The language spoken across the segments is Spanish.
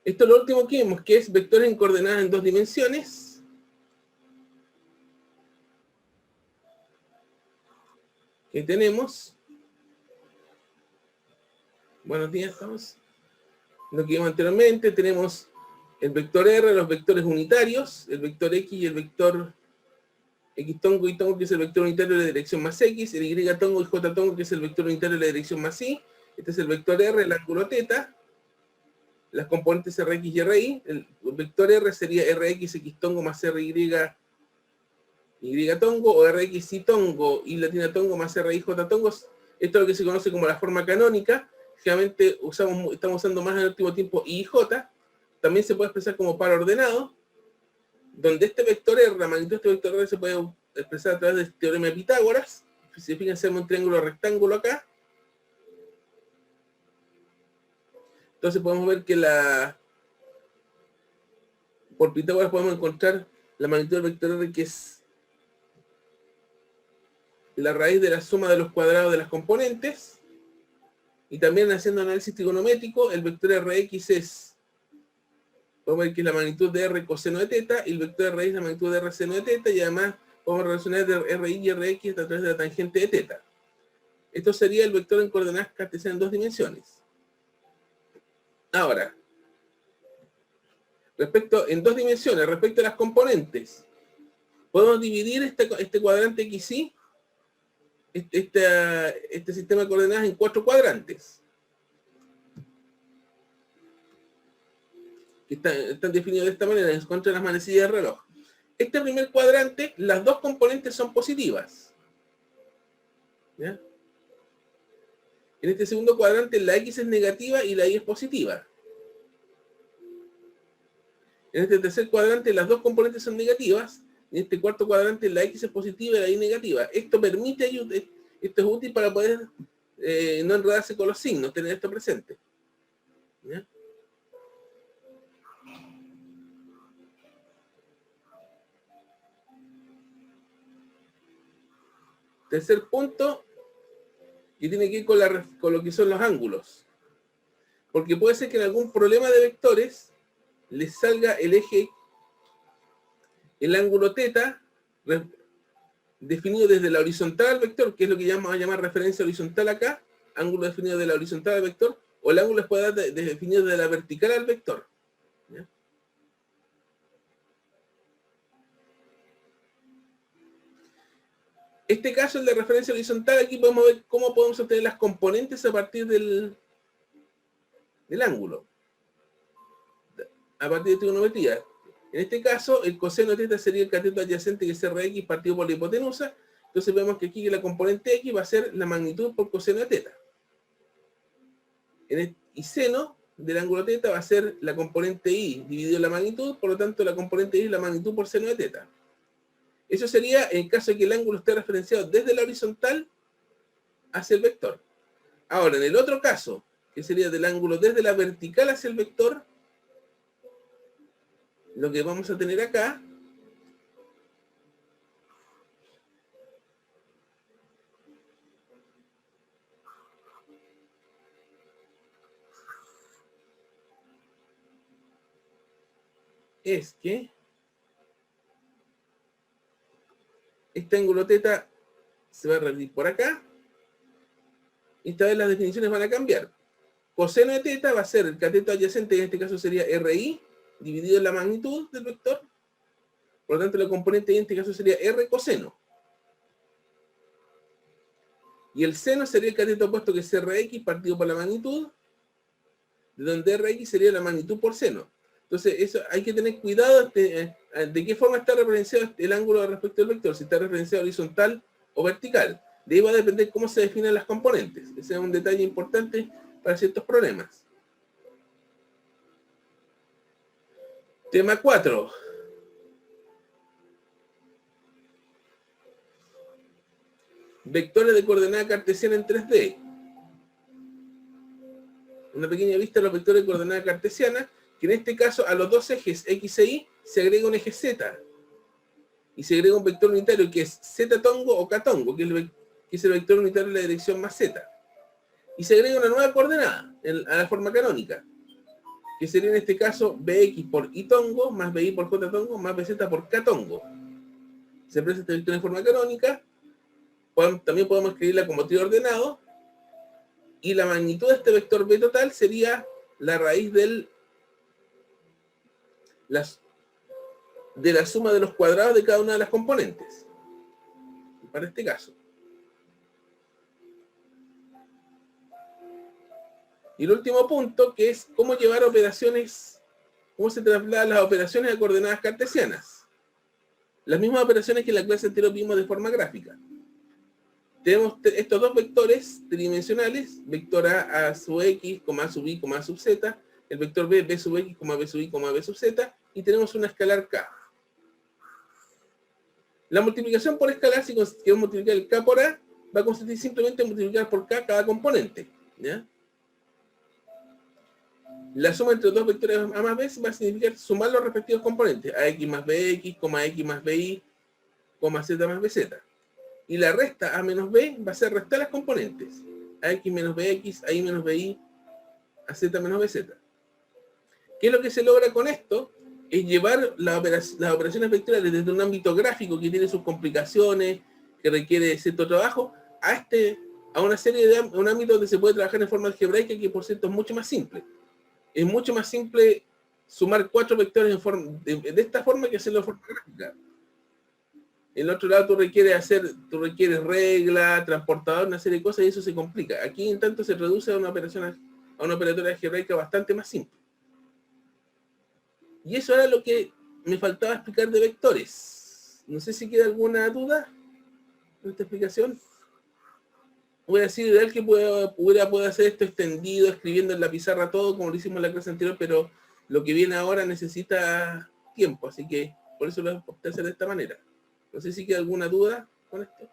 Esto es lo último que vimos, que es vectores en coordenadas en 2 dimensiones. Que tenemos. Buenos días, estamos. Lo que vimos anteriormente, tenemos el vector R, los vectores unitarios, el vector X y el vector X tongo y tongo, que es el vector unitario de la dirección más X, el Y tongo y J tongo, que es el vector unitario de la dirección más Y. Este es el vector R, el ángulo θ. Las componentes Rx y Ri. El vector R sería Rx, X tongo más RY, Y tongo, o Rx y tongo, y latina tongo más RI, J tongo. Esto es lo que se conoce como la forma canónica. Generalmente estamos usando más en el último tiempo I y J. También se puede expresar como par ordenado, donde este vector R, la magnitud de este vector R se puede expresar a través del teorema de Pitágoras. Si se fijan, se llama un triángulo rectángulo acá. Entonces podemos ver que por Pitágoras podemos encontrar la magnitud del vector R, que es la raíz de la suma de los cuadrados de las componentes. Y también haciendo análisis trigonométrico, el vector Rx es, podemos ver que es la magnitud de R coseno de θ, y el vector Ri es la magnitud de R seno de θ, y además podemos relacionar Ri y Rx a través de la tangente de θ. Esto sería el vector en coordenadas cartesianas en 2 dimensiones. Ahora, en 2 dimensiones, respecto a las componentes, podemos dividir este cuadrante XY, este sistema de coordenadas, en 4 cuadrantes. Que están definidos de esta manera, en contra de las manecillas del reloj. Este primer cuadrante, las 2 componentes son positivas. ¿Ya? En este segundo cuadrante, la X es negativa y la Y es positiva. En este tercer cuadrante, las 2 componentes son negativas. En este cuarto cuadrante, la X es positiva y la Y negativa. Esto es útil para poder no enredarse con los signos, tener esto presente. ¿Ya? Tercer punto, que tiene que ir con lo que son los ángulos. Porque puede ser que en algún problema de vectores les salga el eje, el ángulo θ, definido desde la horizontal al vector, que es lo que vamos a llamar referencia horizontal acá, ángulo definido de la horizontal al vector, o el ángulo puede dar definido de la vertical al vector. ¿Ya? Este caso, el de referencia horizontal, aquí podemos ver cómo podemos obtener las componentes a partir del ángulo, a partir de trigonometría. En este caso, el coseno de θ sería el cateto adyacente, que es Rx partido por la hipotenusa. Entonces vemos que aquí la componente X va a ser la magnitud por coseno de θ. Y seno del ángulo θ va a ser la componente Y dividido la magnitud, por lo tanto la componente Y es la magnitud por seno de θ. Eso sería en caso de que el ángulo esté referenciado desde la horizontal hacia el vector. Ahora, en el otro caso, que sería del ángulo desde la vertical hacia el vector, lo que vamos a tener acá es que este ángulo θ se va a repetir por acá, y esta vez las definiciones van a cambiar. Coseno de θ va a ser el cateto adyacente, en este caso sería Ri, dividido en la magnitud del vector. Por lo tanto, la componente Y en este caso sería R coseno. Y el seno sería el cateto opuesto, que es Rx partido por la magnitud, de donde Rx sería la magnitud por seno. Entonces, eso hay que tener cuidado de qué forma está referenciado el ángulo respecto al vector, si está referenciado horizontal o vertical. De ahí va a depender cómo se definen las componentes. Ese es un detalle importante para ciertos problemas. Tema 4. Vectores de coordenada cartesiana en 3D. Una pequeña vista de los vectores de coordenada cartesiana, que en este caso a los 2 ejes X e Y se agrega un eje Z. Y se agrega un vector unitario que es Z tongo o K tongo, que es el vector unitario de la dirección más Z. Y se agrega una nueva coordenada a la forma canónica, que sería en este caso bx por y tongo más bi por j tongo más bz por k tongo. Se expresa esta vector en forma canónica. También podemos escribirla como triordenado. Y la magnitud de este vector b total sería la raíz de la suma de los cuadrados de cada una de las componentes. Para este caso. Y el último punto, que es cómo llevar operaciones, cómo se trasladan las operaciones a coordenadas cartesianas. Las mismas operaciones que en la clase anterior vimos de forma gráfica. Tenemos estos dos vectores tridimensionales, vector a sub x, a sub y, a sub z, el vector b sub x, b sub y, b sub z, y tenemos una escalar k. La multiplicación por escalar, si queremos multiplicar el k por a, va a consistir simplemente en multiplicar por k cada componente, ¿ya? La suma entre los dos vectores a más b va a significar sumar los respectivos componentes, ax más bx, x más bi, z más bz. Y la resta a menos b va a ser restar las componentes, ax menos bx, y menos bi, a z menos bz. ¿Qué es lo que se logra con esto? Es llevar las operaciones vectoriales desde un ámbito gráfico que tiene sus complicaciones, que requiere cierto trabajo, a una serie de un ámbito donde se puede trabajar en forma algebraica, que por cierto es mucho más simple. Es mucho más simple sumar 4 vectores de esta forma que hacerlo de forma gráfica. En el otro lado tú requieres regla, transportador, una serie de cosas, y eso se complica. Aquí en tanto se reduce a una operatoria algebraica bastante más simple. Y eso era lo que me faltaba explicar de vectores. No sé si queda alguna duda en esta explicación. Voy a decir ideal que pueda hacer esto extendido, escribiendo en la pizarra todo, como lo hicimos en la clase anterior, pero lo que viene ahora necesita tiempo, así que por eso lo opté a hacer de esta manera. No sé si queda alguna duda con esto.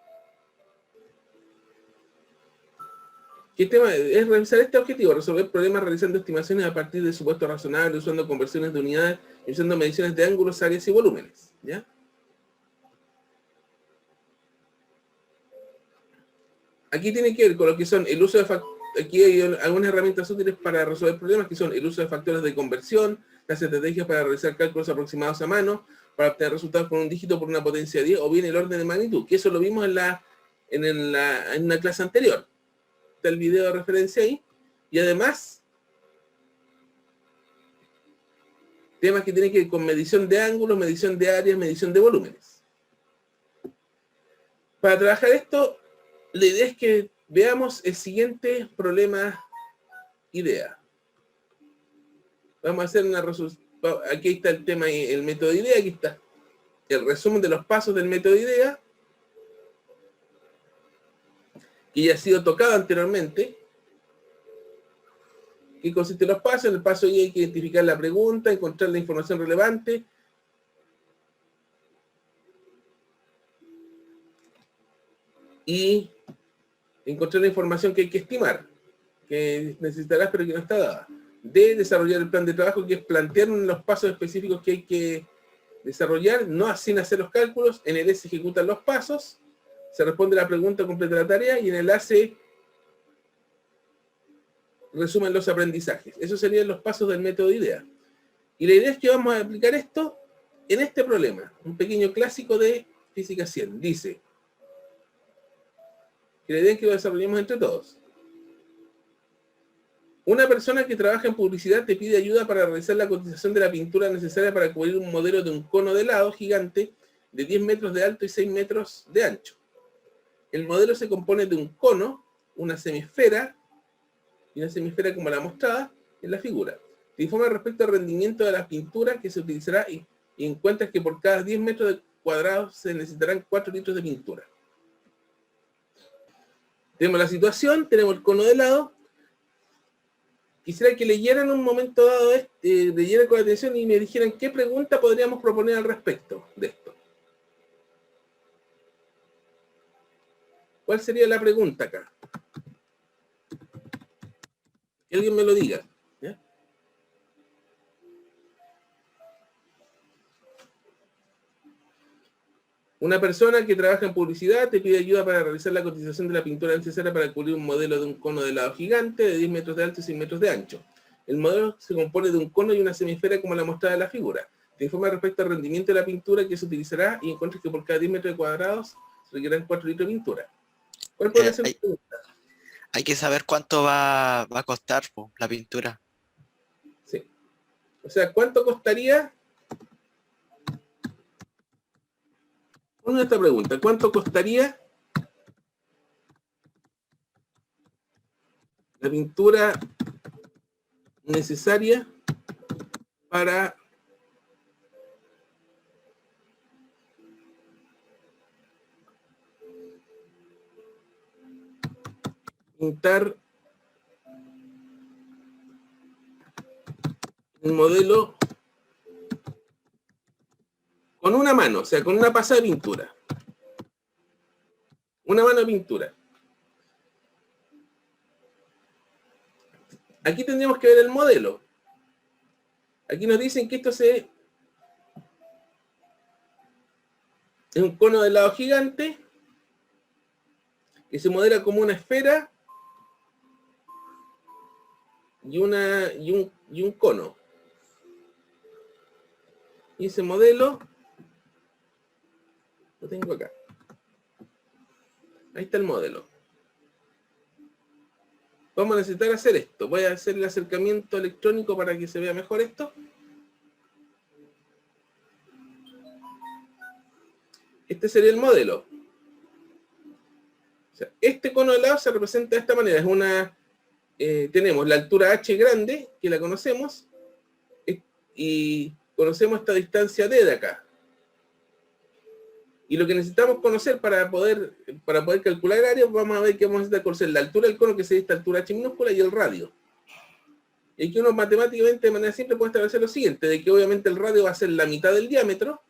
¿Qué tema es? Realizar este objetivo, resolver problemas realizando estimaciones a partir de supuestos razonables, usando conversiones de unidades, y usando mediciones de ángulos, áreas y volúmenes, ¿ya? Aquí tiene que ver con lo que son el uso de factores. Aquí hay algunas herramientas útiles para resolver problemas, que son el uso de factores de conversión, las estrategias para realizar cálculos aproximados a mano, para obtener resultados con un dígito por una potencia de 10, o bien el orden de magnitud, que eso lo vimos en una clase anterior. Está el video de referencia ahí. Y además, temas que tienen que ver con medición de ángulos, medición de áreas, medición de volúmenes. Para trabajar esto, la idea es que veamos el siguiente problema idea. Vamos a hacer una resolución. Aquí está el tema, el método idea. Aquí está el resumen de los pasos del método idea, que ya ha sido tocado anteriormente. ¿Qué consiste en los pasos? En el paso I hay que identificar la pregunta, encontrar la información relevante, y encontrar la información que hay que estimar, que necesitarás pero que no está dada. D, desarrollar el plan de trabajo, que es plantear los pasos específicos que hay que desarrollar, no sin hacer los cálculos. En el S se ejecutan los pasos, se responde la pregunta, completa la tarea, y en el A se resumen los aprendizajes. Esos serían los pasos del método IDEA. Y la idea es que vamos a aplicar esto en este problema, un pequeño clásico de Física 100. Dice que la idea es que lo desarrollemos entre todos. Una persona que trabaja en publicidad te pide ayuda para realizar la cotización de la pintura necesaria para cubrir un modelo de un cono de helado gigante de 10 metros de alto y 6 metros de ancho. El modelo se compone de un cono, una semisfera, y una semisfera como la mostrada en la figura. Te informa respecto al rendimiento de la pintura que se utilizará y encuentras que por cada 10 metros cuadrados se necesitarán 4 litros de pintura. Tenemos la situación, tenemos el cono de helado. Quisiera que leyeran un momento dado, leyeran con atención y me dijeran qué pregunta podríamos proponer al respecto de esto. ¿Cuál sería la pregunta acá? Que alguien me lo diga. ¿Ya? Una persona que trabaja en publicidad te pide ayuda para realizar la cotización de la pintura necesaria para cubrir un modelo de un cono de helado gigante de 10 metros de alto y 6 metros de ancho. El modelo se compone de un cono y una semisfera como la mostrada en la figura. Te informa respecto al rendimiento de la pintura que se utilizará y encuentras que por cada 10 metros cuadrados se requerirán 4 litros de pintura. ¿Cuál podría ser tu pregunta? Hay que saber cuánto va a costar la pintura. Sí. O sea, ¿cuánto costaría? Una esta pregunta. ¿Cuánto costaría la pintura necesaria para pintar un modelo con una mano, o sea, con una pasada de pintura? Una mano de pintura. Aquí tendríamos que ver el modelo. Aquí nos dicen que esto es un cono de lado gigante que se modela como una esfera y un cono. Y ese modelo lo tengo acá. Ahí está el modelo. Vamos a necesitar hacer esto. Voy a hacer el acercamiento electrónico para que se vea mejor esto. Este sería el modelo. O sea, este cono de lado se representa de esta manera. Es una, tenemos la altura h grande, que la conocemos, y conocemos esta distancia d de acá. Y lo que necesitamos conocer para poder calcular el área, vamos a ver que vamos a necesitar conocer la altura del cono, que sería esta altura h minúscula, y el radio. Y aquí uno matemáticamente de manera simple puede establecer lo siguiente, de que obviamente el radio va a ser la mitad del diámetro,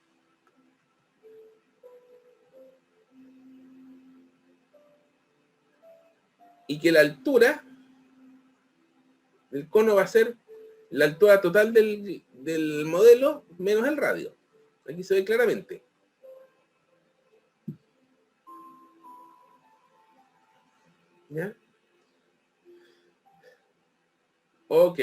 y que la altura del cono va a ser la altura total del modelo menos el radio. Aquí se ve claramente. ¿Ya? Ok.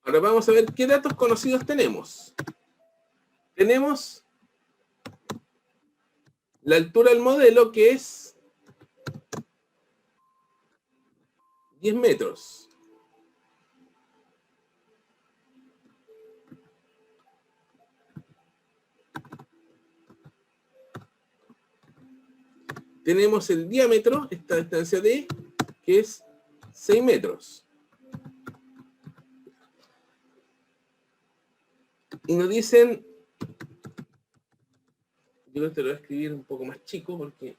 Ahora vamos a ver qué datos conocidos tenemos. Tenemos la altura del modelo, que es 10 metros. Tenemos el diámetro, esta distancia D, que es 6 metros. Y nos dicen, yo este lo voy a escribir un poco más chico porque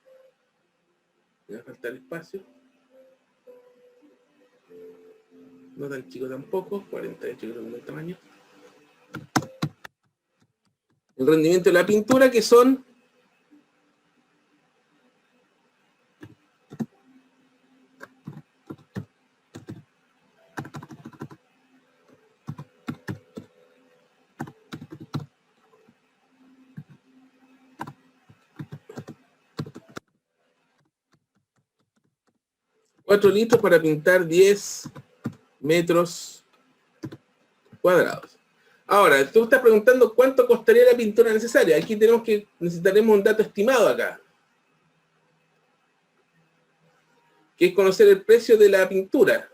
me va a faltar espacio. No tan chico tampoco, 48 creo que es el tamaño. El rendimiento de la pintura, que son 4 litros para pintar 10 metros cuadrados. Ahora, tú estás preguntando cuánto costaría la pintura necesaria. Aquí necesitaremos un dato estimado acá, que es conocer el precio de la pintura.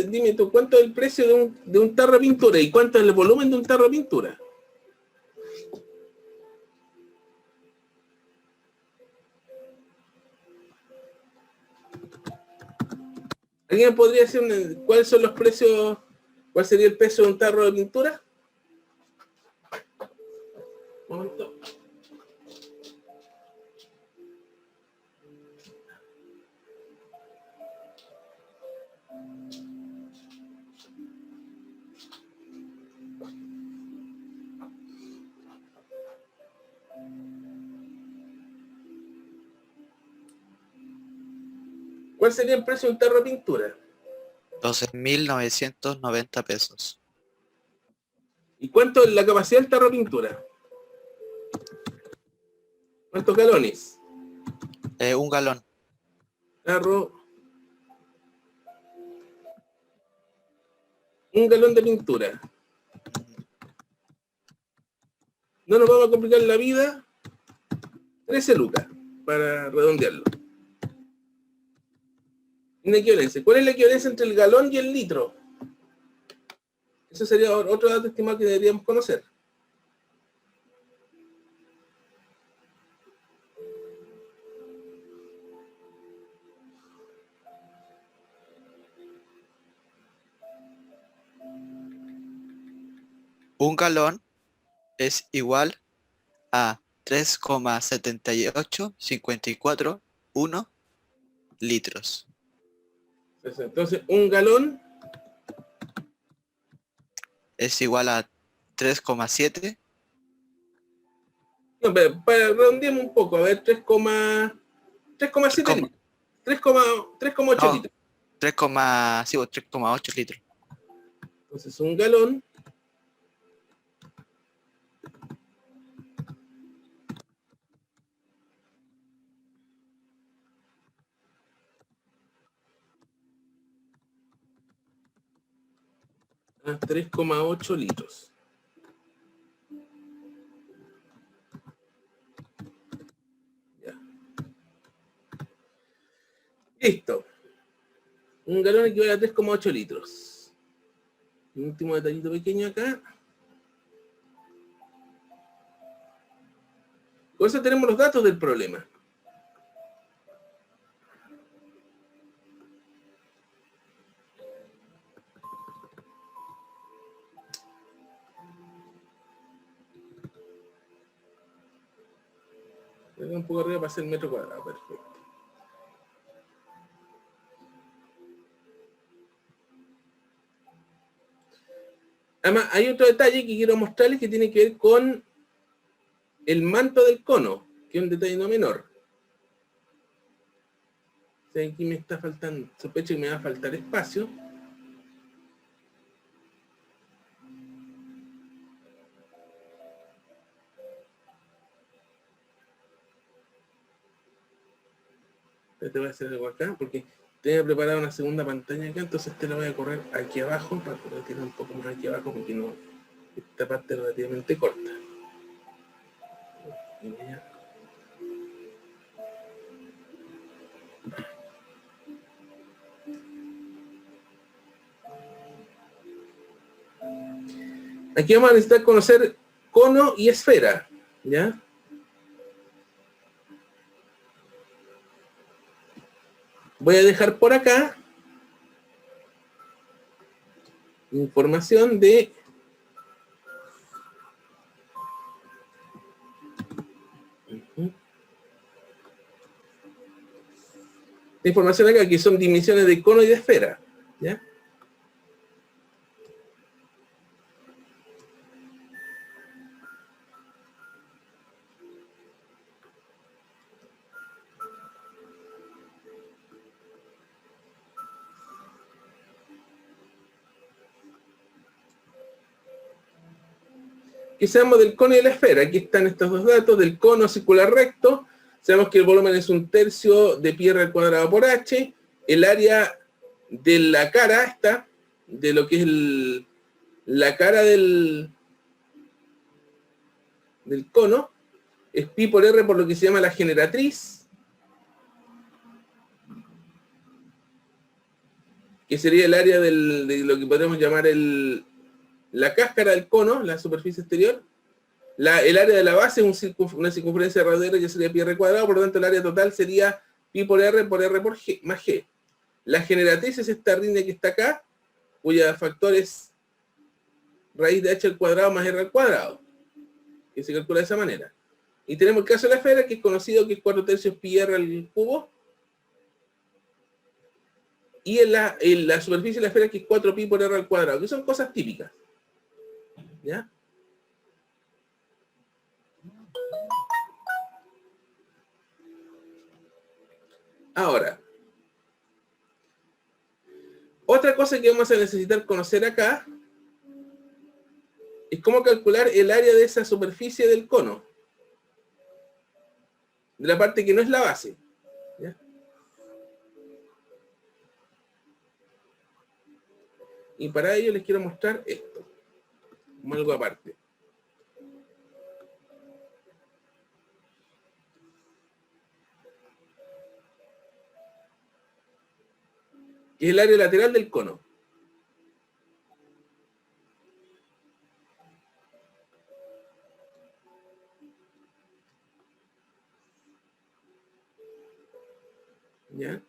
Dime tú, ¿cuánto es el precio de un tarro de pintura y cuánto es el volumen de un tarro de pintura? ¿Alguien podría decir cuáles son los precios, cuál sería el precio de un tarro de pintura? Un momento. ¿Cuál sería el precio de un tarro de pintura? 12.990 pesos. ¿Y cuánto es la capacidad del tarro de pintura? ¿Cuántos galones? 1 galón. Tarro, 1 galón de pintura. No nos vamos a complicar la vida. 13 lucas, para redondearlo. Una equivalencia. ¿Cuál es la equivalencia entre el galón y el litro? Eso sería otro dato estimado que deberíamos conocer. Un galón es igual a 3,78541 litros. Entonces, un galón Es igual a 3,7. no, para redondearme un poco, a ver, 3,7 litros. 3,8 No, litros. 3,8 litros. Entonces, un galón a 3,8 litros. Ya. Listo. Un galón equivale a 3,8 litros. Un último detallito pequeño acá. Con eso tenemos los datos del problema. Un poco arriba para hacer el metro cuadrado, perfecto. Además, hay otro detalle que quiero mostrarles que tiene que ver con el manto del cono, que es un detalle no menor. O sea, aquí me está faltando, sospecho que me va a faltar espacio. Te voy a hacer algo acá, porque tenía preparada una segunda pantalla acá, entonces te la voy a correr aquí abajo, para poder tirar un poco más aquí abajo, porque no, esta parte es relativamente corta. Aquí vamos a necesitar conocer cono y esfera, ¿ya? Voy a dejar por acá información de información acá que son dimensiones de cono y de esfera, ¿ya? Y sabemos del cono y de la esfera. Aquí están estos dos datos del cono circular recto. Sabemos que el volumen es 1/3 de pi r al cuadrado por h. El área de la cara esta, de lo que es la cara del cono, es pi por r por lo que se llama la generatriz, que sería el área de lo que podemos llamar la cáscara del cono, la superficie exterior. El área de la base es una circunferencia radial que sería pi r cuadrado, por lo tanto el área total sería pi por r por g, más g. La generatriz es esta línea que está acá, cuya factor es raíz de h al cuadrado más r al cuadrado, que se calcula de esa manera. Y tenemos el caso de la esfera, que es conocido, que es 4/3 pi r al cubo. Y en la superficie de la esfera, que es 4 pi por r al cuadrado, que son cosas típicas. ¿Ya? Ahora, Otra cosa que vamos a necesitar conocer acá es cómo calcular el área de esa superficie del cono, de la parte que no es la base. ¿Ya? Y para ello les quiero mostrar esto, como algo aparte. Que es el área lateral del cono. ¿Ya?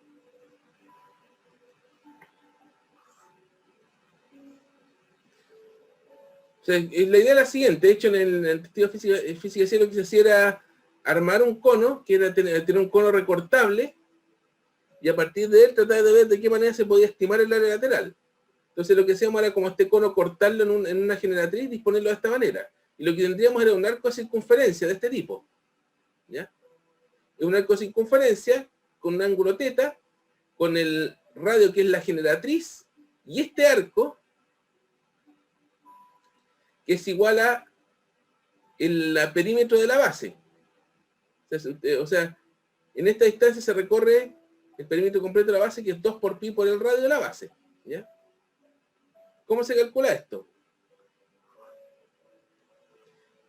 O sea, la idea es la siguiente. De hecho, en el testigo de física C lo que se hacía era armar un cono, que era tener un cono recortable, y a partir de él tratar de ver de qué manera se podía estimar el área lateral. Entonces lo que hacíamos era como este cono cortarlo en una generatriz y disponerlo de esta manera. Y lo que tendríamos era un arco de circunferencia de este tipo. ¿Ya? Es un arco de circunferencia con un ángulo θ, con el radio que es la generatriz, y este arco que es igual a el perímetro de la base. O sea, en esta distancia se recorre el perímetro completo de la base, que es 2 por pi por el radio de la base. ¿Ya? ¿Cómo se calcula esto?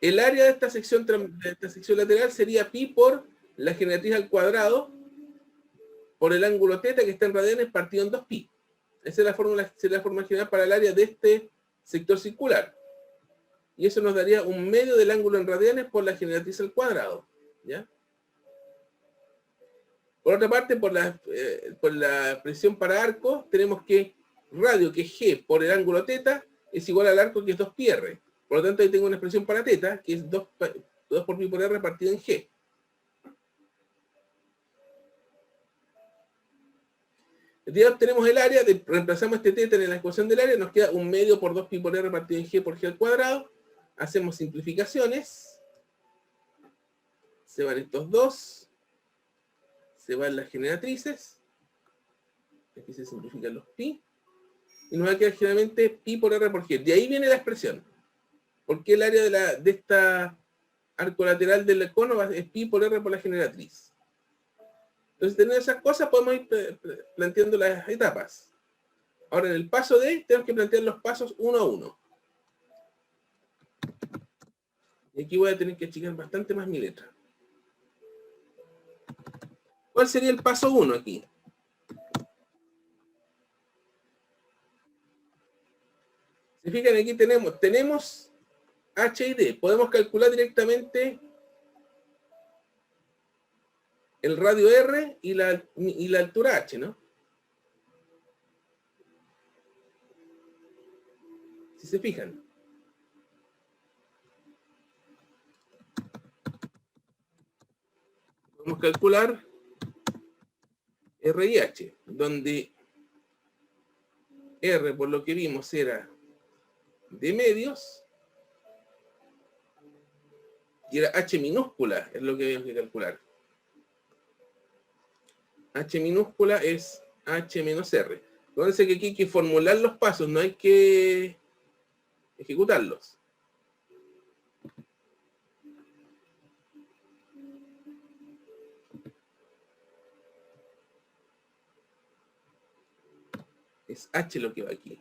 El área de esta sección lateral sería pi por la generatriz al cuadrado por el ángulo θ que está en radianes partido en 2pi. Esa es la fórmula general para el área de este sector circular. Y eso nos daría un medio del ángulo en radianes por la generatriz al cuadrado. ¿Ya? Por otra parte, por la presión para arco, tenemos que radio, que es G por el ángulo θ, es igual al arco, que es 2πr. Por lo tanto, ahí tengo una expresión para θ, que es 2 por pi por r partido en G. Ya obtenemos el área, reemplazamos este θ en la ecuación del área, nos queda un medio por 2 pi por r partido en G por G al cuadrado. Hacemos simplificaciones. Se van estos dos. Se van las generatrices. Aquí se simplifican los pi. Y nos va a quedar generalmente pi por r por G. De ahí viene la expresión. Porque el área de esta arco lateral del cono es pi por r por la generatriz. Entonces, teniendo esas cosas, podemos ir planteando las etapas. Ahora, en el paso D, tenemos que plantear los pasos uno a uno. Y aquí voy a tener que achicar bastante más mi letra. ¿Cuál sería el paso 1 aquí? Si fijan, aquí tenemos H y D. Podemos calcular directamente el radio R y la altura H, ¿no? Si se fijan. Podemos calcular R y H, donde R, por lo que vimos, era de medios, y era H minúscula, es lo que habíamos que calcular. H minúscula es H menos R. Entonces que aquí hay que formular los pasos, no hay que ejecutarlos. Es H lo que va aquí.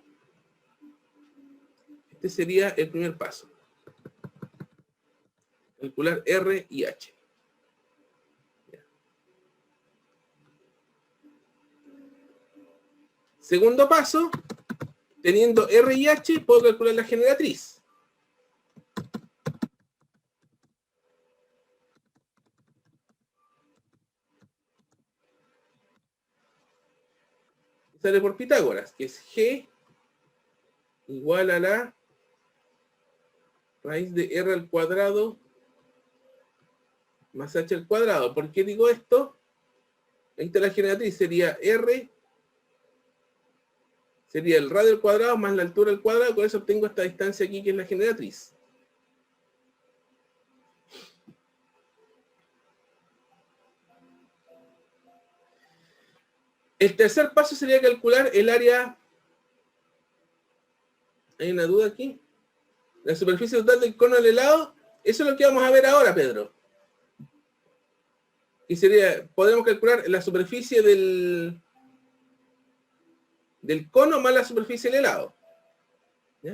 Este sería el primer paso. Calcular R y H. Segundo paso, teniendo R y H, puedo calcular la generatriz. Sale por Pitágoras, que es G igual a la raíz de R al cuadrado más H al cuadrado. ¿Por qué digo esto? Ahí está la generatriz, sería R, sería el radio al cuadrado más la altura al cuadrado, con eso obtengo esta distancia aquí que es la generatriz. El tercer paso sería calcular el área ¿Hay una duda aquí? La superficie total del cono del helado, eso es lo que vamos a ver ahora, Pedro. Y sería, podemos calcular la superficie del cono más la superficie del helado. ¿Ya?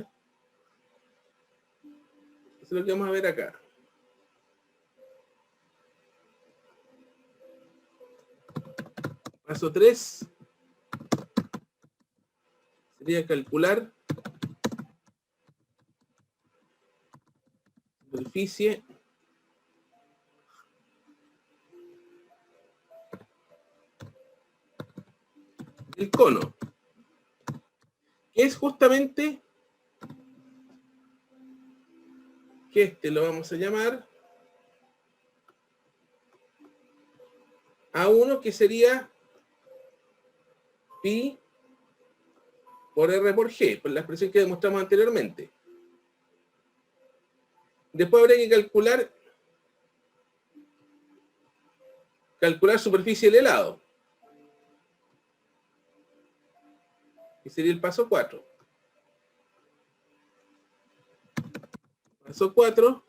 Eso es lo que vamos a ver acá. Paso 3 sería calcular superficie del cono, que es justamente que este lo vamos a llamar A1, que sería pi por R por G, por la expresión que demostramos anteriormente. Después habría que calcular superficie del helado, que sería el paso 4. Paso 4,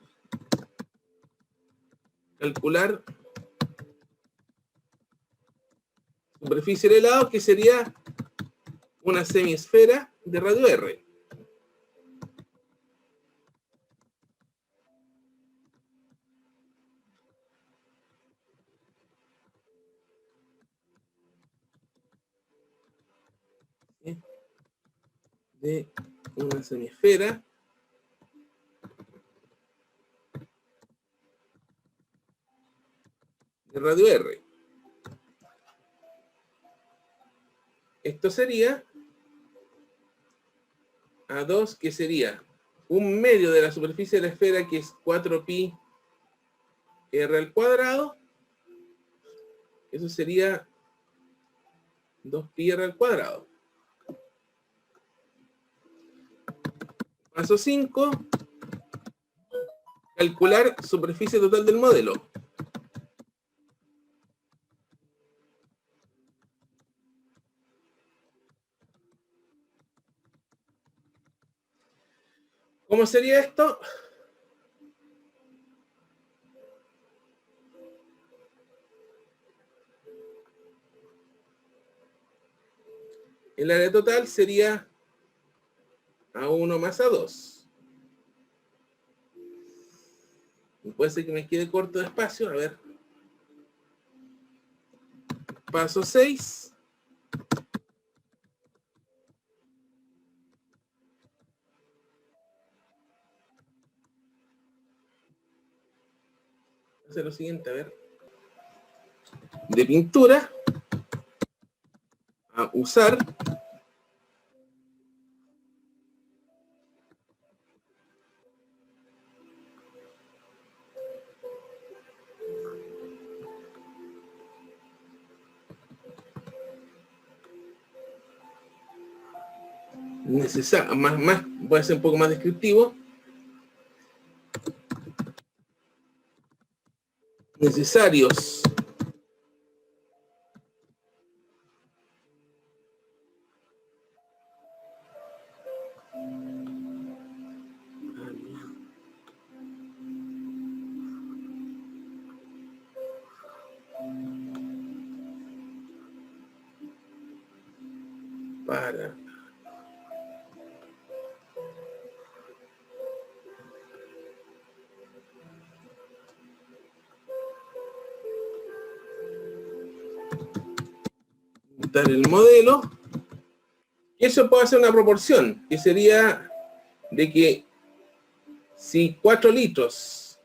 calcular superficie del helado, que sería una semiesfera de radio R. ¿Sí? De una semiesfera de radio R. Esto sería A2, que sería un medio de la superficie de la esfera, que es 4pi R al cuadrado. Eso sería 2pi R al cuadrado. Paso 5, calcular superficie total del modelo. ¿Cómo sería esto? El área total sería A1 más A2. Y puede ser que me quede corto de espacio. A ver. Paso 6. Hacer lo siguiente, a ver. De pintura a usar voy a ser un poco más descriptivo. Necesarios para montar el modelo. Y eso puede hacer una proporción, que sería de que si 4 litros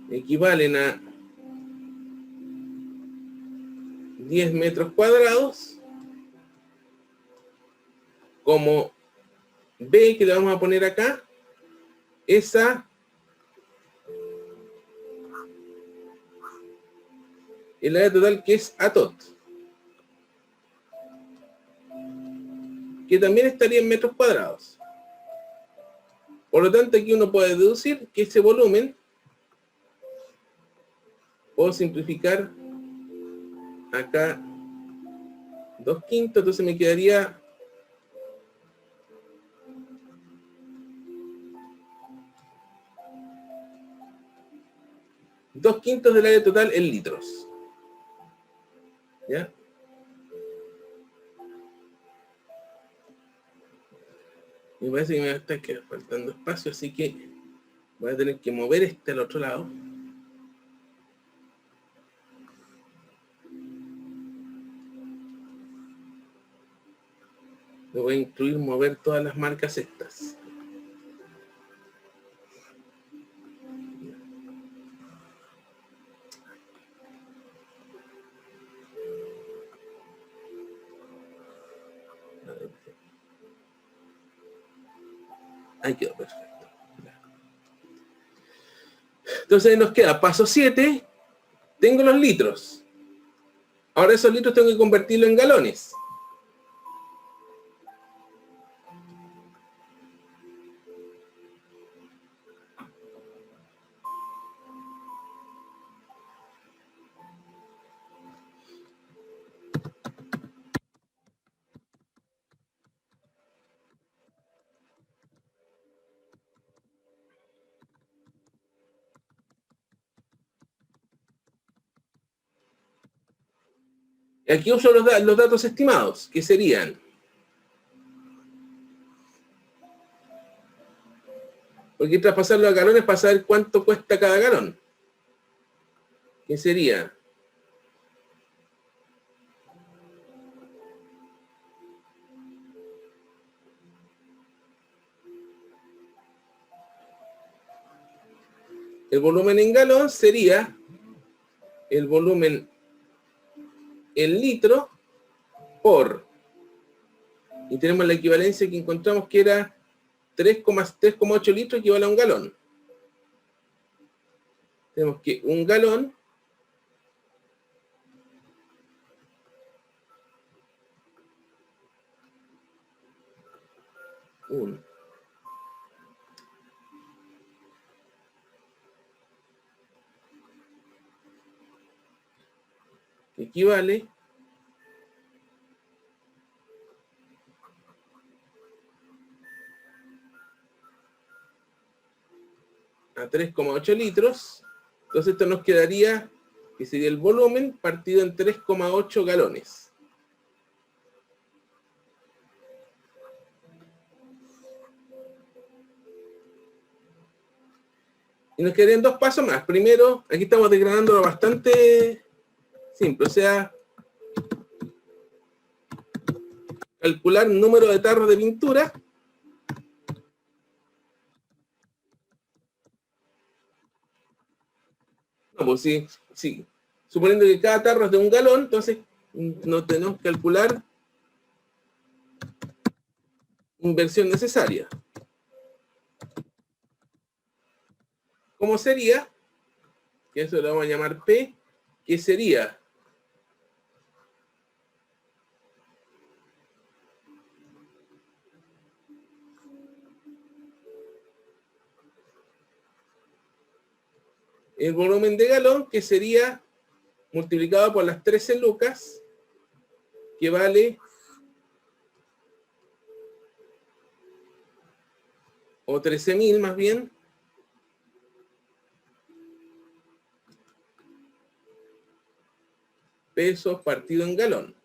equivalen a 10 metros cuadrados, como B, que le vamos a poner acá, esa el área total, que es ATOT, que también estaría en metros cuadrados. Por lo tanto, aquí uno puede deducir que ese volumen, puedo simplificar acá 2/5, entonces me quedaría 2/5 del área total en litros. ¿Ya? Me parece que me va a estar faltando espacio, así que voy a tener que mover este al otro lado. Le voy a incluir mover todas las marcas estas. Ahí quedó perfecto. Entonces nos queda paso 7. Tengo los litros. Ahora esos litros tengo que convertirlos en galones. Y aquí uso los datos estimados, que serían, porque traspasarlo a galones para saber cuánto cuesta cada galón. ¿Qué sería? El volumen en galón sería el volumen en litro por, y tenemos la equivalencia que encontramos que era 3,8 litros equivale a un galón. Tenemos que un galón equivale a 3,8 litros. Entonces esto nos quedaría, que sería el volumen partido en 3,8 galones. Y nos quedarían dos pasos más. Primero, aquí estamos desgranándolo bastante simple, o sea, calcular número de tarros de pintura. No, pues sí. Suponiendo que cada tarro es de un galón, entonces no tenemos que calcular inversión necesaria. ¿Cómo sería? Que eso lo vamos a llamar P, que sería el volumen de galón, que sería multiplicado por las 13 lucas, que vale, o 13.000 más bien, pesos partido en galón.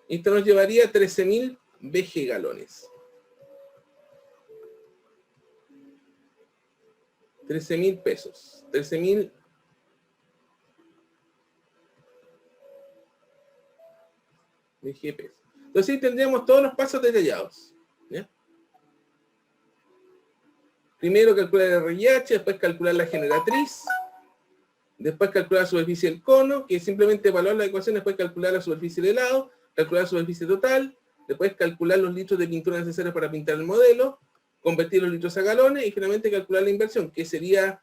Esto nos llevaría a 13.000 VG galones. 13.000 pesos. 13.000 VG pesos. Entonces tendríamos todos los pasos detallados. ¿Ya? Primero calcular el RH, después calcular la generatriz, después calcular la superficie del cono, que es simplemente evaluar la ecuación, después calcular la superficie del helado, calcular la superficie total, después calcular los litros de pintura necesarios para pintar el modelo, convertir los litros a galones y finalmente calcular la inversión, que sería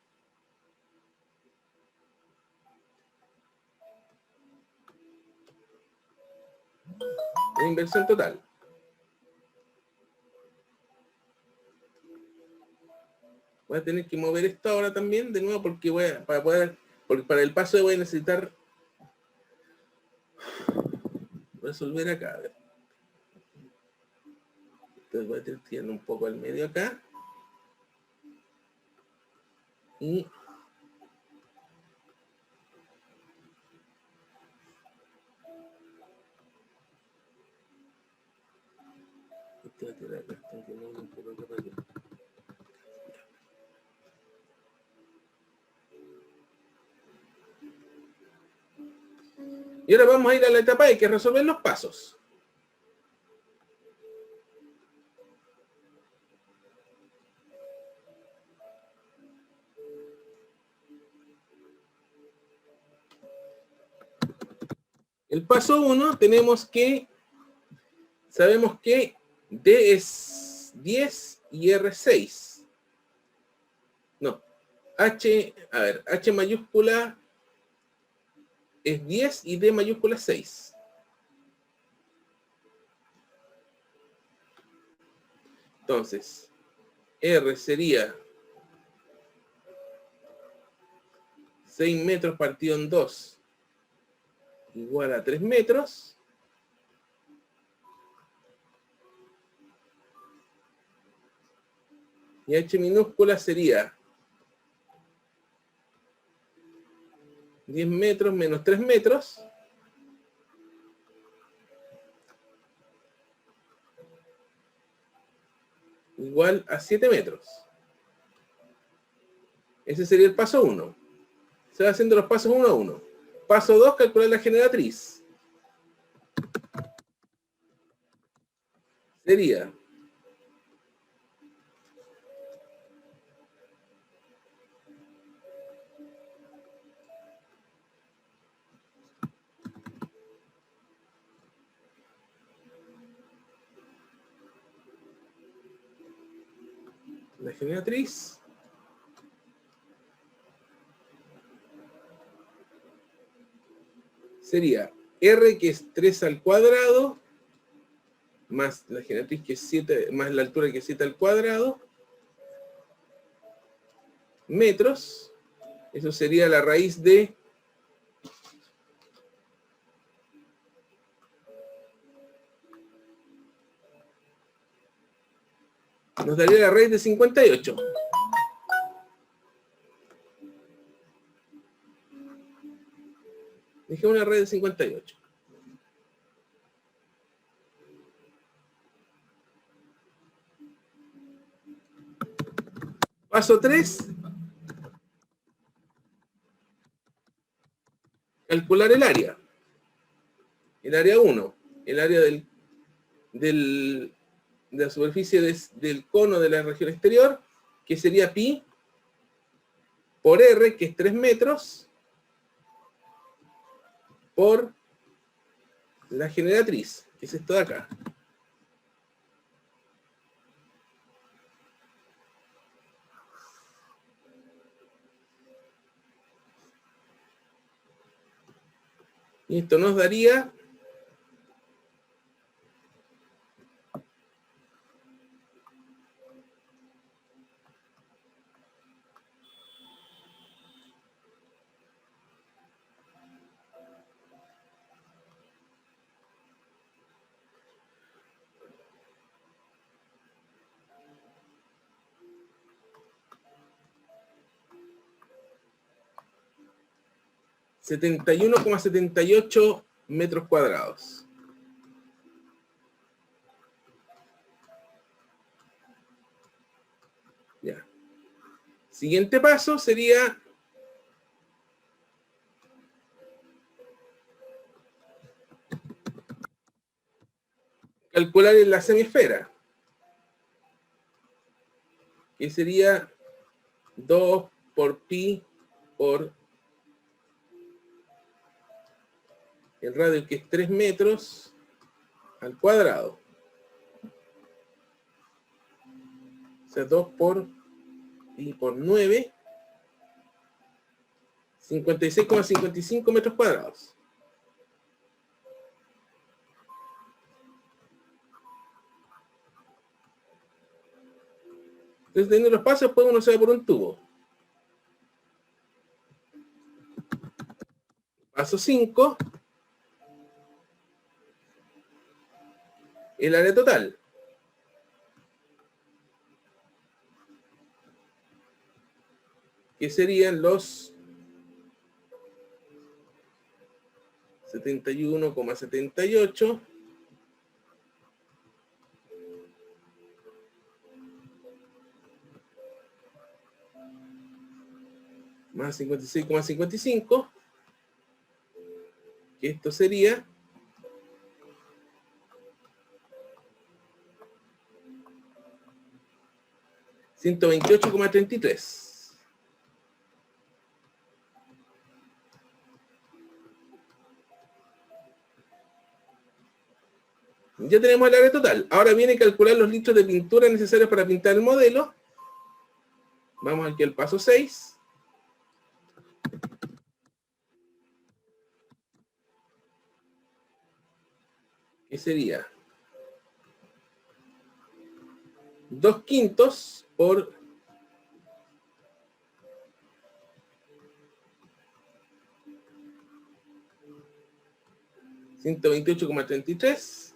la inversión total. Voy a tener que mover esto ahora también, de nuevo, porque porque para el paso voy a necesitar resolver acá. A ver. Entonces voy a tener que tirar un poco al medio acá. Y voy a tirar acá, tengo que mover un poco acá para que... Y ahora vamos a ir a la etapa de que resolver los pasos. El paso 1 sabemos que D es 10 y R 6. No, H mayúscula es 10 y D mayúscula 6. Entonces, R sería 6 metros partido en 2 igual a 3 metros. Y H minúscula sería 10 metros menos 3 metros. Igual a 7 metros. Ese sería el paso 1. Se va haciendo los pasos uno a uno. Paso 2, calcular la generatriz. Sería la generatriz sería R, que es 3 al cuadrado, más la generatriz, que es 7, más la altura, que es 7 al cuadrado, metros. Eso sería la raíz de nos daría la raíz de 58. Dejemos una raíz de 58. Paso 3. Calcular el área. El área 1. El área de la superficie del cono de la región exterior, que sería pi por R, que es 3 metros, por la generatriz, que es esto de acá. Y esto nos daría 71,78 metros cuadrados. Ya. Siguiente paso sería calcular en la semisfera, que sería 2 por pi por el radio, que es 3 metros al cuadrado. O sea, 2 por pi por 9, 56,55 metros cuadrados. Entonces, teniendo los pasos, después uno se va por un tubo. Paso 5. El área total. Que serían los 71,78 más 56,55, que esto sería 128,33. Ya tenemos el área total. Ahora viene a calcular los litros de pintura necesarios para pintar el modelo. Vamos aquí al paso 6. Que sería 2/5 por 128,33.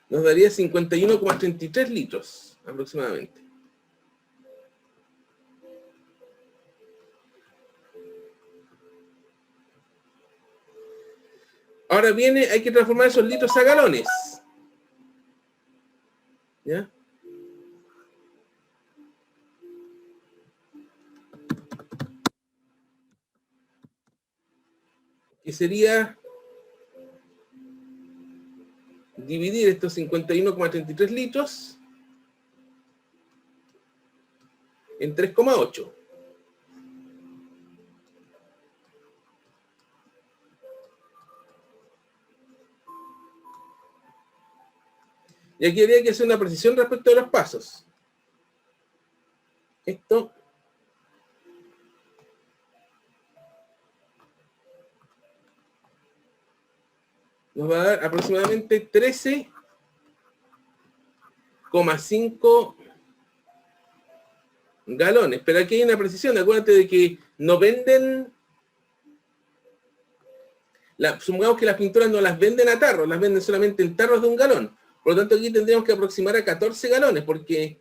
Nos daría 51,33 litros aproximadamente. Ahora viene, hay que transformar esos litros a galones. ¿Ya? Que sería dividir estos 51,33 litros en 3,8. Y aquí habría que hacer una precisión respecto de los pasos. Esto nos va a dar aproximadamente 13,5 galones. Pero aquí hay una precisión. Acuérdate de que no venden... supongamos que las pinturas no las venden a tarros, las venden solamente en tarros de 1 galón. Por lo tanto, aquí tendríamos que aproximar a 14 galones, porque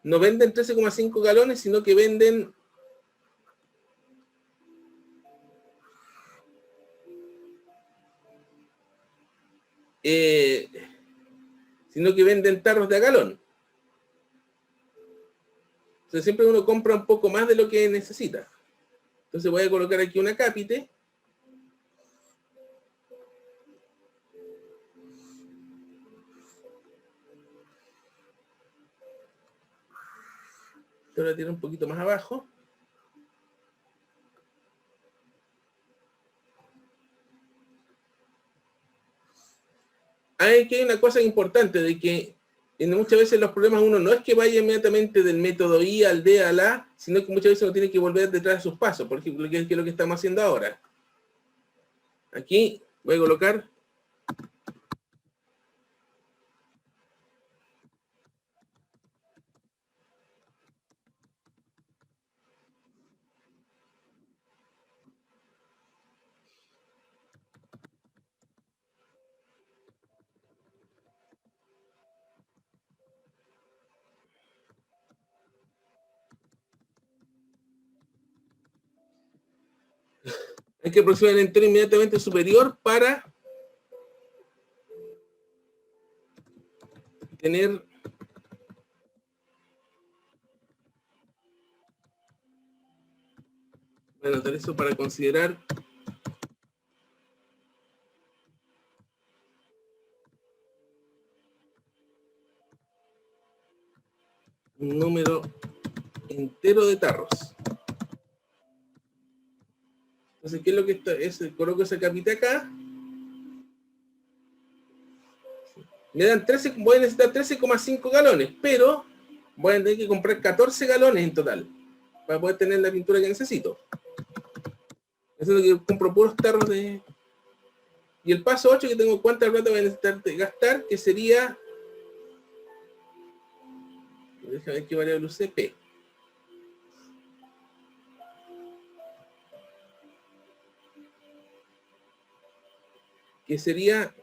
no venden 13,5 galones, sino que venden... tarros de a galón. Entonces siempre uno compra un poco más de lo que necesita. Entonces voy a colocar aquí una cápite. Ahora tiene un poquito más abajo. Aquí hay una cosa importante, de que muchas veces los problemas uno no es que vaya inmediatamente del método I al D al A, sino que muchas veces uno tiene que volver detrás de sus pasos, por ejemplo, que es lo que estamos haciendo ahora. Aquí voy a colocar hay que aproximar el entero inmediatamente superior para tener voy a anotar eso para considerar un número entero de tarros. Entonces, ¿qué es lo que coloco esa capita acá? Me dan 13, voy a necesitar 13,5 galones, pero voy a tener que comprar 14 galones en total para poder tener la pintura que necesito. Eso es lo que compro puros tarros de... Y el paso 8 que tengo cuánta plata voy a necesitar gastar, que sería déjame ver qué variable usé, P. Que sería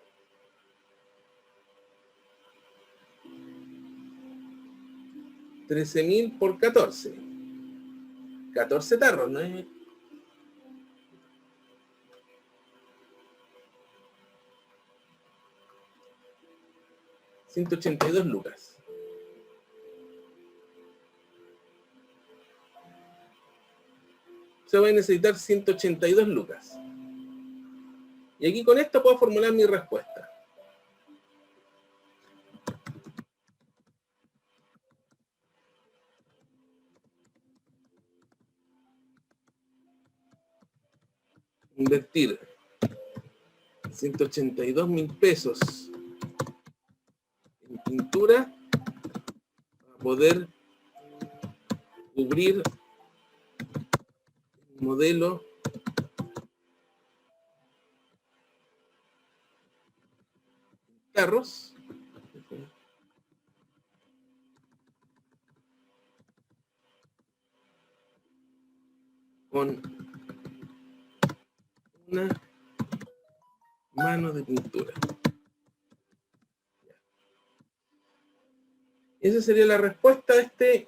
13.000 por 14. 14 tarros, ¿no? 182 lucas. Se va a necesitar 182 lucas. Y aquí con esto puedo formular mi respuesta. Invertir 182.000 pesos en pintura para poder cubrir el modelo carros con una mano de pintura. Esa sería la respuesta a este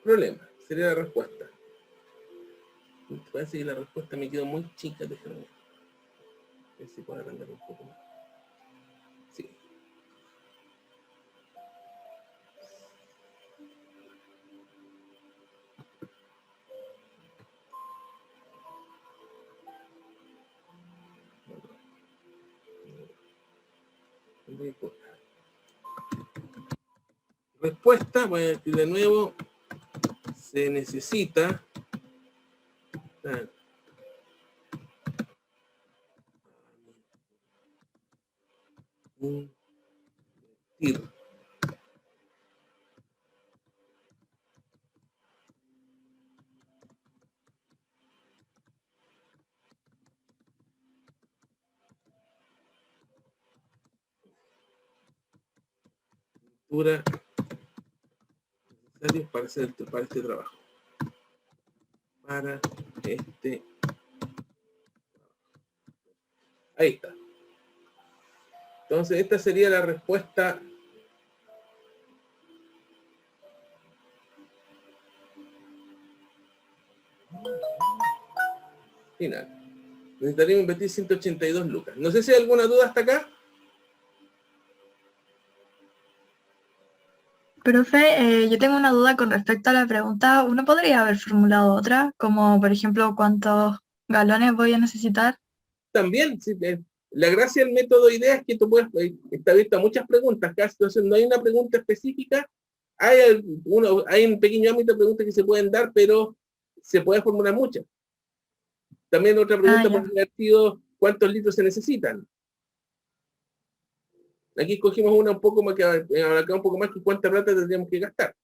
problema. Sería la respuesta. Me parece que la respuesta me quedó muy chica. Déjame ver si puedo agrandar un poco más. Sí. Respuesta, voy a decir de nuevo, se necesita invertir pintura necesarios para este trabajo. Para este. Ahí está. Entonces, esta sería la respuesta final. Necesitaríamos invertir 182 lucas. No sé si hay alguna duda hasta acá. Profe, yo tengo una duda con respecto a la pregunta. ¿Uno podría haber formulado otra? Como, por ejemplo, ¿cuántos galones voy a necesitar? También, sí, la gracia del método IDEA es que tú puedes, está abierto a muchas preguntas. Casi, entonces no hay una pregunta específica. Hay un pequeño ámbito de preguntas que se pueden dar, pero se puede formular muchas. También otra pregunta ya. podría haber sido ¿cuántos litros se necesitan? Aquí escogimos una un poco más que abarca un poco más que cuánta plata tendríamos que gastar.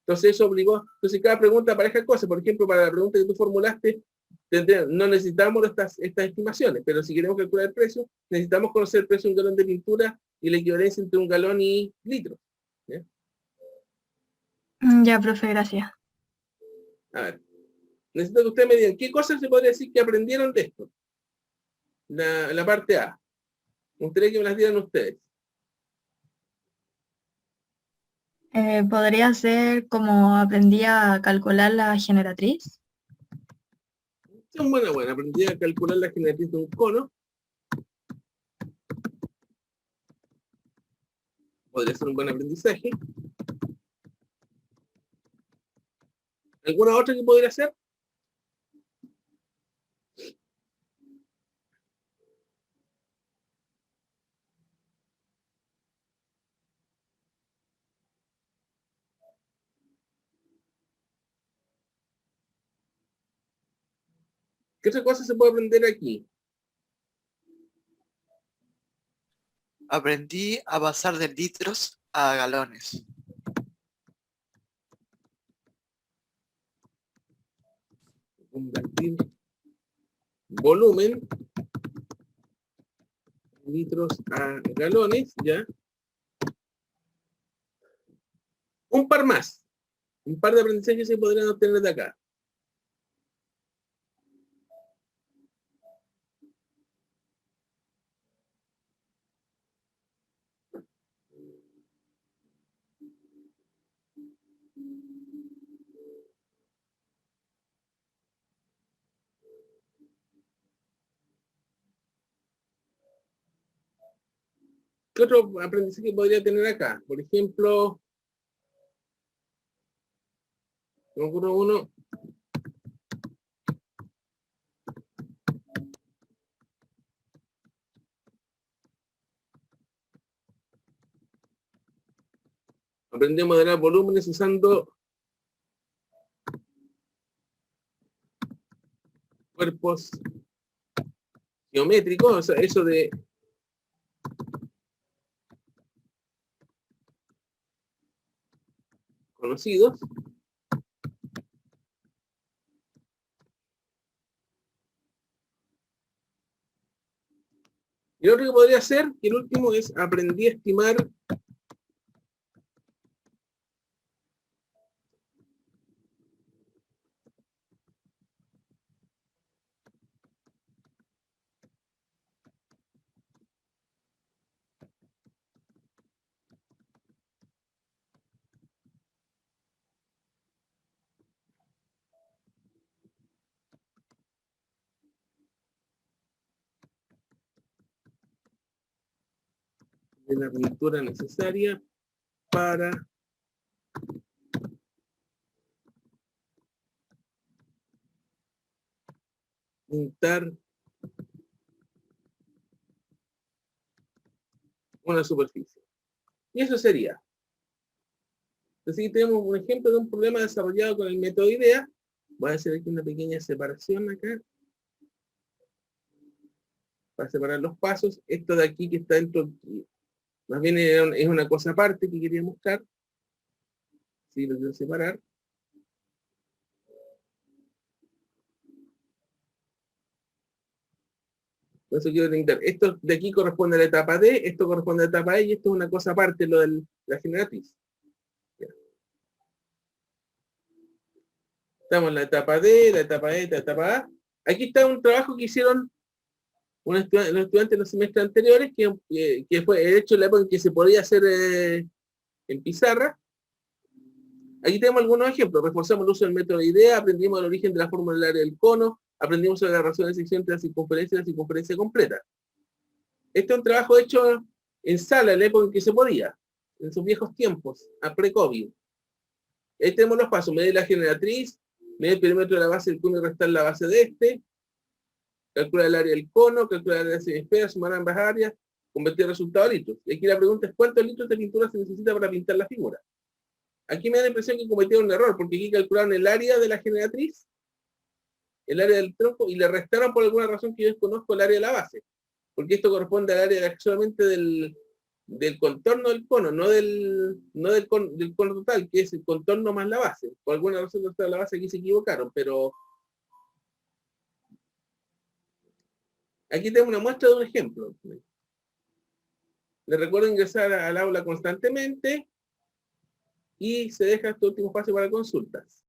Entonces eso obligó, entonces cada pregunta pareja cosas. Por ejemplo, para la pregunta que tú formulaste, no necesitamos estas estimaciones, pero si queremos calcular el precio, necesitamos conocer el precio de un galón de pintura y la equivalencia entre un galón y litros. ¿Ya? Ya, profe, gracias. A ver, necesito que ustedes me digan, ¿qué cosas se podría decir que aprendieron de esto? La parte A. Me gustaría que me las dieran ustedes. ¿Podría ser como aprendí a calcular la generatriz? Son buena. Aprendí a calcular la generatriz de un cono. Podría ser un buen aprendizaje. ¿Alguna otra que podría ser? ¿Qué otra cosa se puede aprender aquí? Aprendí a pasar de litros a galones. Convertir volumen litros a galones, ¿ya? Un par más. Un par de aprendizajes se podrían obtener de acá. ¿Qué otro aprendizaje podría tener acá? Por ejemplo, me ocurre uno. Aprendí a modelar volúmenes usando cuerpos geométricos, o sea, eso de conocidos. Y lo otro que podría hacer, que el último es aprendí a estimar de la pintura necesaria para pintar una superficie. Y eso sería. Así que tenemos un ejemplo de un problema desarrollado con el método IDEA. Voy a hacer aquí una pequeña separación acá. Para separar los pasos. Esto de aquí que está dentro, más bien es una cosa aparte que quería mostrar. Sí, lo quiero separar. Entonces quiero delimitar. Esto de aquí corresponde a la etapa D, esto corresponde a la etapa E, y esto es una cosa aparte, lo de la generatriz. Estamos en la etapa D, la etapa E, la etapa A. Aquí está un trabajo que hicieron los estudiantes de los semestres anteriores, que fue el hecho de la época en que se podía hacer en pizarra. Aquí tenemos algunos ejemplos. Reforzamos el uso del método de IDEA, aprendimos el origen de la fórmula del área del cono, aprendimos sobre la razón de sección entre la circunferencia y la circunferencia completa. Este es un trabajo hecho en sala, en la época en que se podía, en sus viejos tiempos, a pre-COVID. Ahí tenemos los pasos: medir la generatriz, medir el perímetro de la base del cono y restar la base de este, calcular el área del cono, calcular el área de la semiesfera, sumar ambas áreas, convertir el resultado a litros. Y aquí la pregunta es: ¿cuántos litros de pintura se necesita para pintar la figura? Aquí me da la impresión que cometieron un error, porque aquí calcularon el área de la generatriz, el área del tronco, y le restaron por alguna razón que yo desconozco el área de la base, porque esto corresponde al área solamente del contorno del cono, no del cono total, que es el contorno más la base. Por alguna razón la base aquí se equivocaron, pero aquí tengo una muestra de un ejemplo. Les recuerdo ingresar al aula constantemente y se deja este último espacio para consultas.